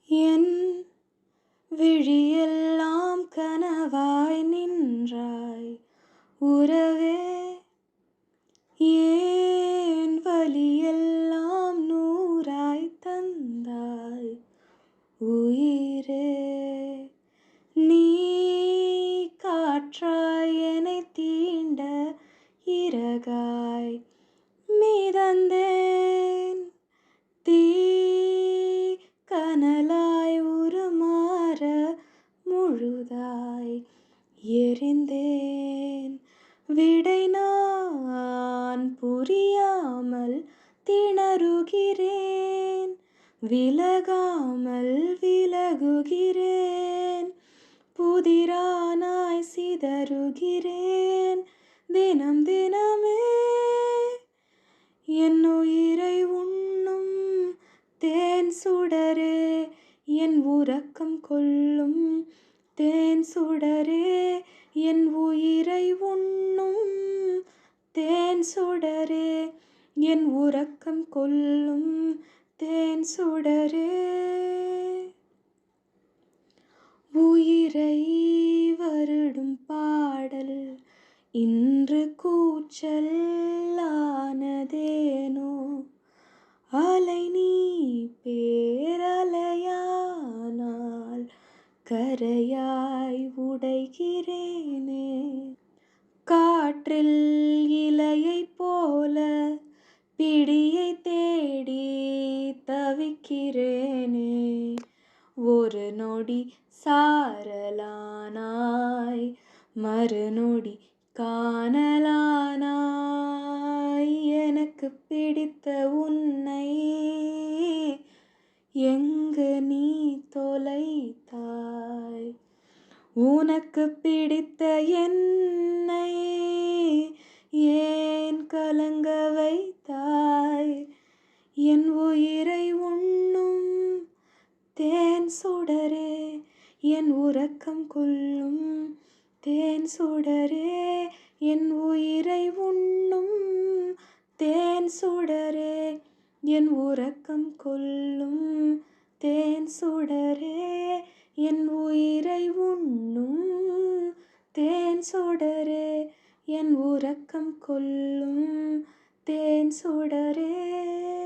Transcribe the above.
என் விழியெல்லாம் கனவாய் நின்றாய் உறவே, ஏன் வலியெல்லாம் நூறாய் தந்தாய் உயிரே. நீ காற்றாய் என்னைத் தீண்ட இறகாய் மிதந்தேன், தீ கனலாய் உருமாற முழுதாய் எரிந்தேன். விடை நான் புரியாமல் திணறுகிறேன், விலகாமல் விலகுகிறேன், புதிரானாய் சிதறுகிறேன் தினம் தினமே. என் உயிரை உண்ணும் தேன் சுடரே, என் உறக்கம் கொள்ளும் தேன் சுடரே, என் உயிரை உண்ணும் தேன் சுடரே, என் உறக்கம் கொள்ளும் தேன் சுடரே. உயிரை வருடும் பாடல் இன்று கூச்சலானதேனோ, அலை நீ பேரலையானால் கரையாய் உடைகிறேனே. காற்றில் இலையைப் போல பிடியை தேடி தவிக்கிறேனே, ஒரு நொடி சாரலானாய் மறுநொடி காணலானாய். எனக்கு பிடித்த உன்னை எங்கு நீ தொலைத்தாய், உனக்கு பிடித்த என்னை ஏன் கலங்க வைத்தாய். என் உயிரை உண்ணும் தேன் சுடரே, என் உறக்கம் கொள்ளும் தேன் சுடரே, என் உயிரை உண்ணும் தேன் சுடரே, என் உறக்கம் கொள்ளும் தேன் சுடரே, என் உயிரை உண்ணும் தேன் சுடரே, என் உறக்கம் கொள்ளும் தேன் சுடரே.